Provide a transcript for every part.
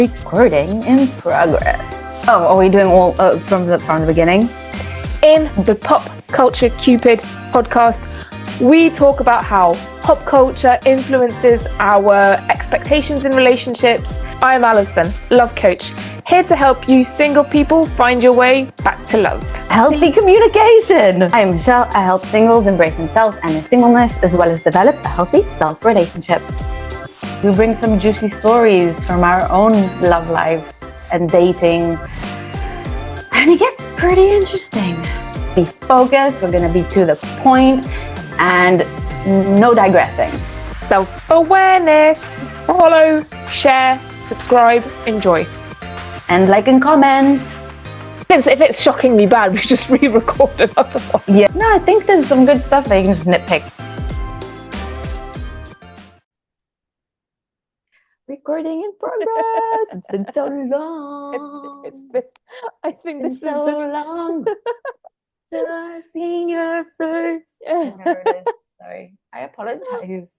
Recording in progress. Oh, are we doing all from the beginning? In the Pop Culture Cupid podcast, we talk about how pop culture influences our expectations in relationships. I'm Alison, love coach, here to help you single people find your way back to love. Healthy communication. I'm Michelle. I help singles embrace themselves and their singleness, as well as develop a healthy self-relationship. We bring some juicy stories from our own love lives and dating, and it gets pretty interesting. Be focused, we're going to be to the point, and no digressing. Self-awareness. Follow, share, subscribe, enjoy. And like and comment. If it's shockingly bad, we just re-record another one. Yeah. No, I think there's some good stuff that you can just nitpick. Recording in progress. It's been so long. It's been. I think It's this is so long. I've seen your face. Whatever it is. Sorry, I apologize.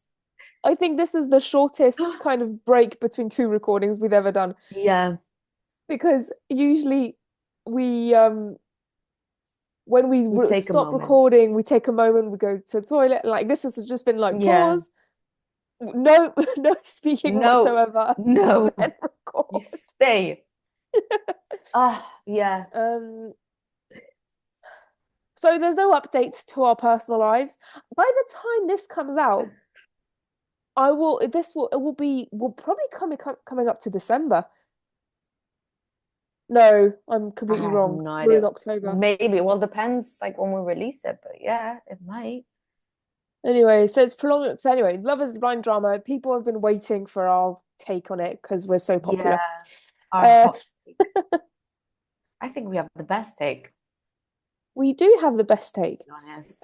I think this is the shortest kind of break between two recordings we've ever done. Yeah. Because usually we when we stop recording, we take a moment, we go to the toilet. Like this has just been like pause. No speaking whatsoever. No. Then record. You stay. Yeah. So there's no updates to our personal lives. By the time this comes out, we'll probably coming up to December. No, I'm completely wrong. No We're idea. in October. Maybe. Well, depends like when we release it, but yeah, it might. Anyway, so it's prolonged. So anyway, Love is Blind drama. People have been waiting for our take on it because we're so popular. Yeah. Hot take. I think we have the best take. We do have the best take. To be honest.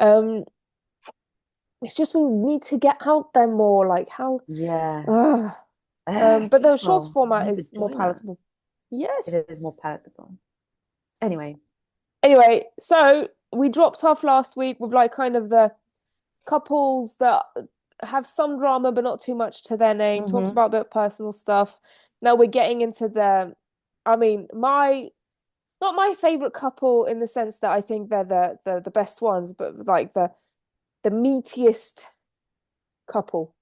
It's just we need to get out there more. Like how? Yeah. But the short format is more palatable. Us. Yes, it is more palatable. Anyway, so we dropped off last week with like kind of the couples that have some drama but not too much to their name. Talks about a bit of personal stuff. Now we're getting into not my favorite couple in the sense that I think they're the best ones, but like the meatiest couple.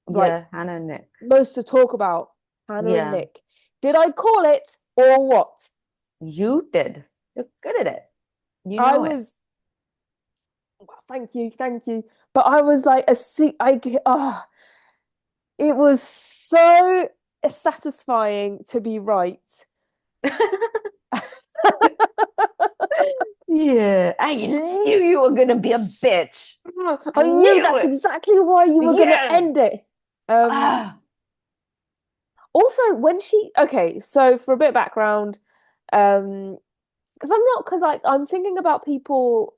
Like, Hannah and Nick. Most to talk about. Hannah and Nick. Did I call it or what? You did. You're good at it. You know it. Thank you. But I was like it was so satisfying to be right. Yeah, I knew you were gonna be a bitch. I knew that's exactly why you were gonna end it. Also, so for a bit of background, because I'm thinking about people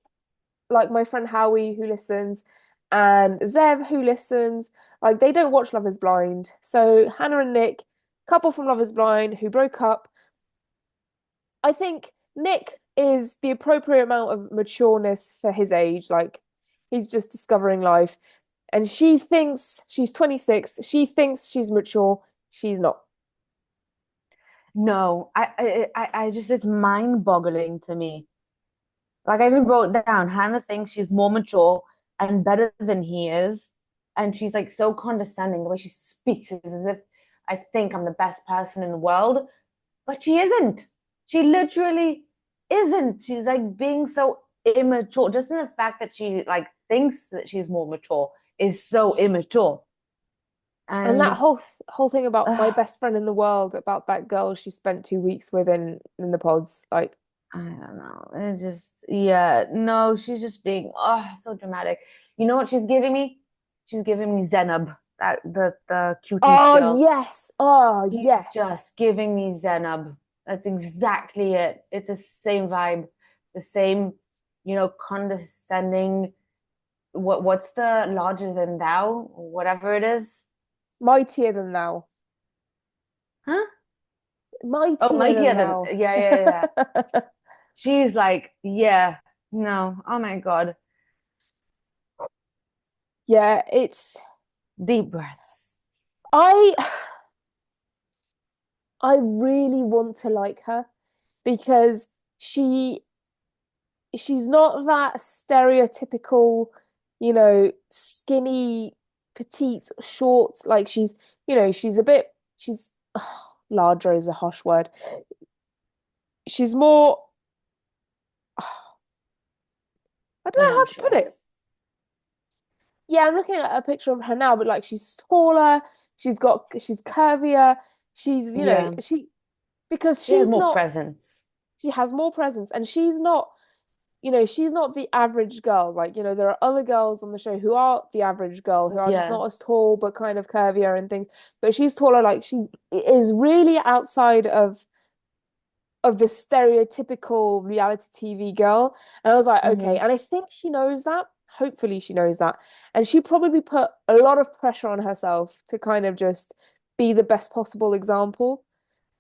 like my friend Howie who listens and Zev who listens. Like they don't watch Love is Blind. So Hannah and Nick, couple from Love is Blind who broke up. I think Nick is the appropriate amount of matureness for his age. Like he's just discovering life. And she thinks she's 26. She thinks she's mature. She's not. No, I just, it's mind-boggling to me. Like I even wrote down, Hannah thinks she's more mature and better than he is. And she's like so condescending. The way she speaks is as if I think I'm the best person in the world. But she isn't. She literally isn't. She's like being so immature. Just in the fact that she like thinks that she's more mature is so immature. And that whole thing about my best friend in the world, about that girl she spent 2 weeks with in the pods, like I don't know. It just no, she's just being so dramatic. You know what she's giving me? She's giving me Zenub, that the cutie skill. Yes. Yes. Just giving me Zenub. That's exactly it. It's the same vibe, the same, condescending. What's the larger than thou, or whatever it is? Mightier than thou. Huh? Mightier than thou. Yeah. She's like, no. Oh my God. Yeah, it's deep breaths. I really want to like her because she she's not that stereotypical, skinny, petite, short. Like she's a bit, larger is a harsh word. She's more, I don't know how to put it. voluptuous. Yeah, I'm looking at a picture of her now, but like she's taller, she's curvier, Yeah, because she has more presence. she has more presence and she's not the average girl. Like, there are other girls on the show who are the average girl, who are just Yeah. not as tall, but kind of curvier and things. But she's taller, like she is really outside of the stereotypical reality TV girl. And I was like, okay. Hmm. And I think she knows that. Hopefully she knows that. And she probably put a lot of pressure on herself to kind of just be the best possible example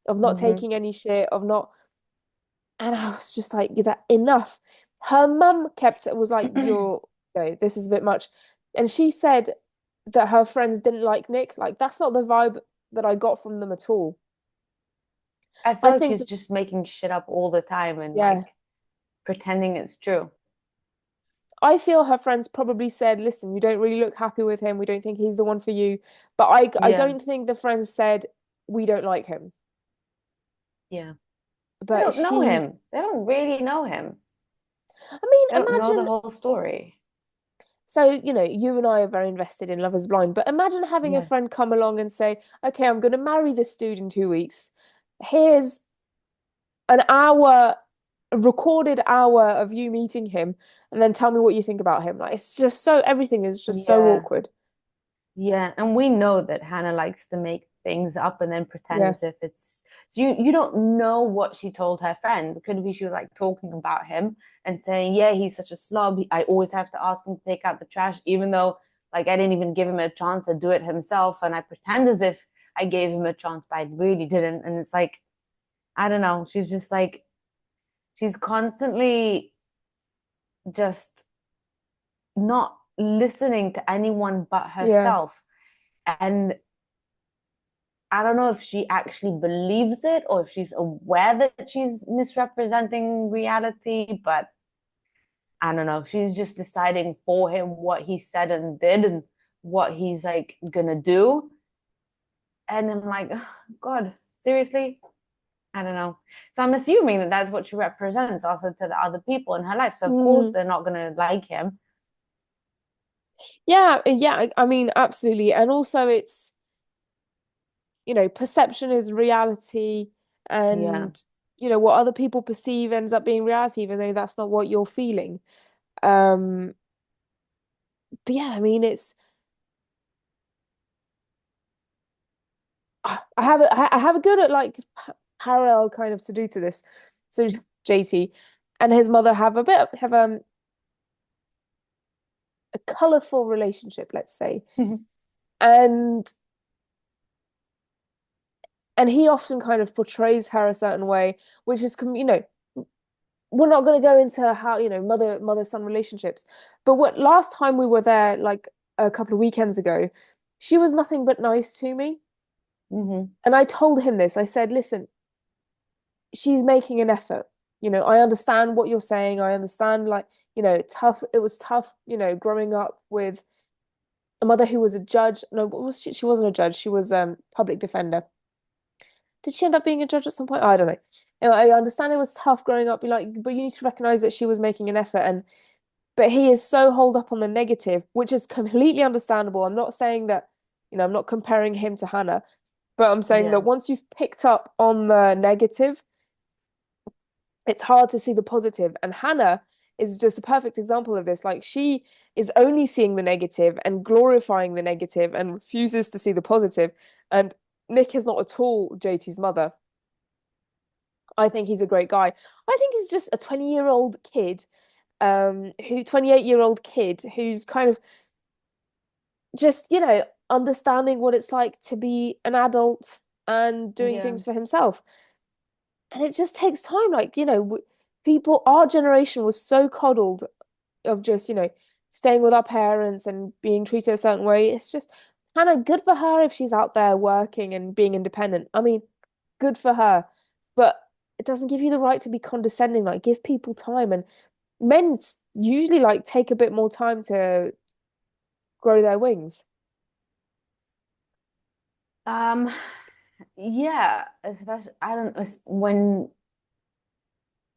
of not Hmm. taking any shit, of not. And I was just like, is that enough? Her mum was like, this is a bit much. And she said that her friends didn't like Nick. Like, that's not the vibe that I got from them at all. I feel I like think she's that, just making shit up all the time and yeah, like pretending it's true. I feel her friends probably said, listen, you don't really look happy with him. We don't think he's the one for you. But I Yeah, don't think the friends said, we don't like him. yeah. They But don't know she, him. They don't really know him. I mean, They don't know the imagine. whole story. So, you and I are very invested in Love is Blind, but imagine having a Yeah. friend come along and say, okay, I'm going to marry this dude in 2 weeks. Here's an hour, a recorded hour of you meeting him, and then tell me what you think about him. Like, it's just everything is just so Yeah. awkward. Yeah, and we know that Hannah likes to make things up and then pretend Yeah. as if it's so you don't know what she told her friends. It could be she was like talking about him and saying, "Yeah, he's such a slob. I always have to ask him to take out the trash, even though like I didn't even give him a chance to do it himself, and I pretend as if I gave him a chance, but I really didn't." And it's like, I don't know. She's just like she's constantly just not listening to anyone but Yeah. herself. And I don't know if she actually believes it or if she's aware that she's misrepresenting reality, but I don't know. She's just deciding for him what he said and did and what he's like gonna do. And I'm like, oh, God, seriously? I don't know. So I'm assuming that that's what she represents also to the other people in her life. So of course Mm. they're not gonna like him. Yeah, yeah, I mean, absolutely. And also perception is reality Yeah. and what other people perceive ends up being reality, even though that's not what you're feeling. Um, but yeah, I mean, I have a good at like parallel kind of to do to this. So JT and his mother have a colorful relationship, let's say. And he often kind of portrays her a certain way, which is, we're not going to go into how, mother son relationships. But what last time we were there, like a couple of weekends ago, she was nothing but nice to me. Hmm. And I told him this. I said, listen, she's making an effort. I understand what you're saying. I understand, like, tough. It was tough, growing up with a mother who was a judge. No, what was she? She wasn't a judge. She was public defender. Did she end up being a judge at some point? I don't know. I understand it was tough growing up, but you need to recognize that she was making an effort, and but he is so holed up on the negative, which is completely understandable. I'm not saying that, I'm not comparing him to Hannah, but I'm saying that Yeah. once you've picked up on the negative, it's hard to see the positive. And Hannah is just a perfect example of this. Like she is only seeing the negative and glorifying the negative and refuses to see the positive. And Nick is not at all JT's mother. I think he's a great guy. I think he's just a 20-year-old kid, 28-year-old kid who's kind of just, understanding what it's like to be an adult and doing Yeah. things for himself. And it just takes time. Like, people, our generation was so coddled of just, staying with our parents and being treated a certain way. It's just kind of good for her if she's out there working and being independent. I mean, good for her. But it doesn't give you the right to be condescending. Like, give people time. And men usually like take a bit more time to grow their wings. Um, yeah, especially I don't when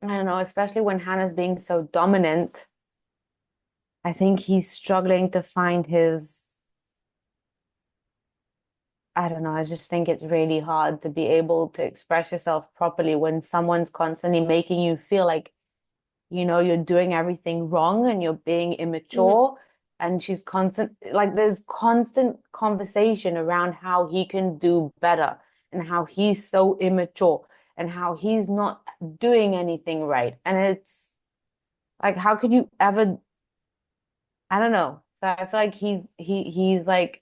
I don't know, especially when Hannah's being so dominant. I think he's struggling to find his, I don't know, I just think it's really hard to be able to express yourself properly when someone's constantly making you feel like, you're doing everything wrong and you're being Mm. immature. And she's constant, like, there's constant conversation around how he can do better and how he's so immature and how he's not doing anything right. And it's like, how could you ever, I don't know. So I feel like he's like,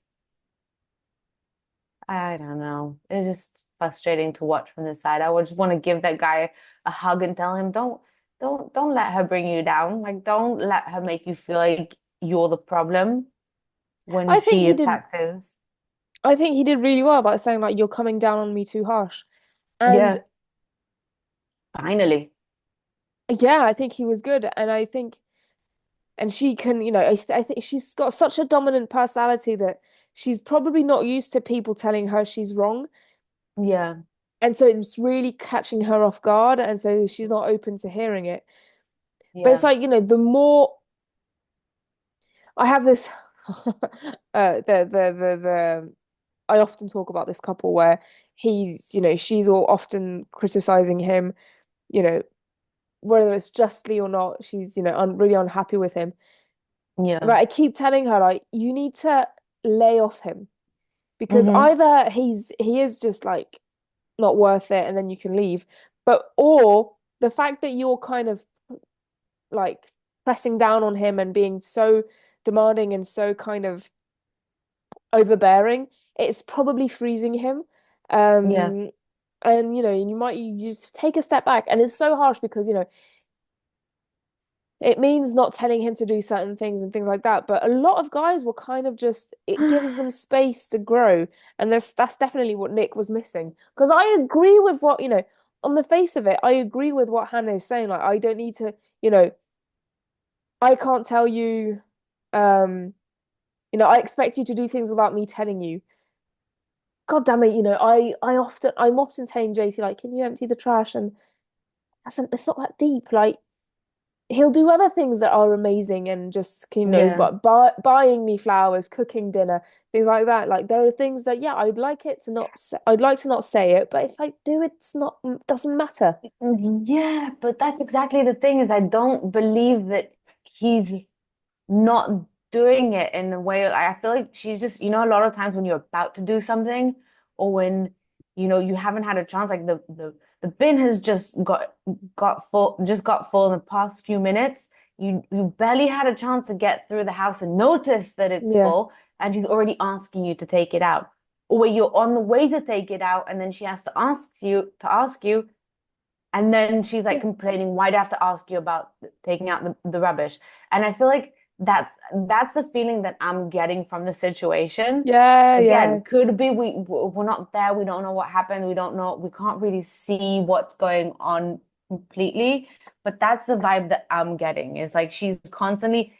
I don't know. It's just frustrating to watch from the side. I would just want to give that guy a hug and tell him, don't let her bring you down. Like, don't let her make you feel like you're the problem when I think she he in did. fact is. I think he did really well by saying like you're coming down on me too harsh. And Yeah, finally. yeah, I think he was good. And I think, and she can, I think she's got such a dominant personality that she's probably not used to people telling her she's wrong. Yeah, And so it's really catching her off guard. And so she's not open to hearing it. But it's yeah, like, the more I have this, I often talk about this couple where she's all often criticizing him, you know, whether it's justly or not, she's, really unhappy with him. But yeah. I keep telling her, like, you need to lay off him because Mm-hmm. either he is just like not worth it and then you can leave, but or the fact that you're kind of like pressing down on him and being so demanding and so kind of overbearing, it's probably freezing him. Yeah. Um, and you just take a step back, and it's so harsh because it means not telling him to do certain things and things like that. But a lot of guys will kind of just it gives them space to grow, and that's definitely what Nick was missing. Because I agree with what on the face of it, I agree with what Hannah is saying. Like, I don't need to, I can't tell you, um, I expect you to do things without me telling you. God damn it, I'm often telling JT like, can you empty the trash? And it's not that deep. Like, he'll do other things that are amazing and just Yeah. but buying me flowers, cooking dinner, things like that. Like, there are things that, yeah, I'd like to not say it, but if I do, it's not doesn't matter. Yeah, but that's exactly the thing is I don't believe that he's not doing it in a way like I feel like she's just a lot of times when you're about to do something or when you haven't had a chance like the bin has just got full in the past few minutes. You barely had a chance to get through the house and notice that it's Yeah. full and she's already asking you to take it out, or where you're on the way to take it out and then she has to ask you, and then she's like Yeah. complaining, why do I have to ask you about taking out the rubbish? And I feel like that's the feeling that I'm getting from the situation. Yeah, Again, yeah. could be we're not there, we don't know what happened, we can't really see what's going on completely. But that's the vibe that I'm getting. Is like she's constantly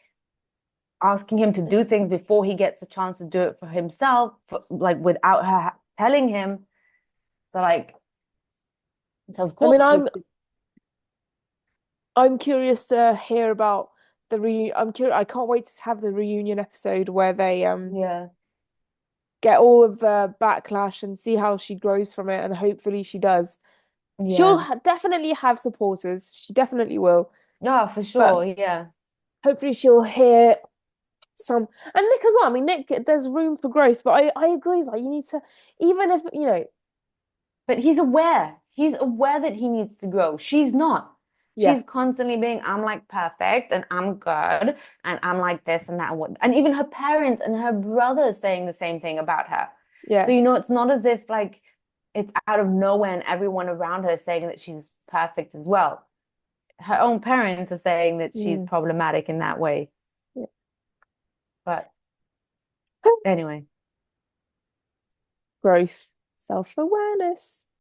asking him to do things before he gets a chance to do it for himself, like without her telling him. So like, so of I mean, course I'm curious to hear about the reunion. I'm curious. I can't wait to have the reunion episode where they yeah, get all of the backlash and see how she grows from it, and hopefully she does. She'll yeah. definitely have supporters. She definitely will. Yeah, for But sure. Yeah. hopefully she'll hear some. And Nick as well. I mean, Nick, there's room for growth, but I agree. Like, you need to, even if, But he's aware. He's aware that he needs to grow. She's not. yeah, She's constantly being, I'm like perfect and I'm good and I'm like this and that and what. And even her parents and her brothers saying the same thing about her. So, yeah. it's not as if like it's out of nowhere and everyone around her is saying that she's perfect as well. Her own parents are saying that she's Mm, problematic in that way. yeah. But anyway. Growth, self-awareness.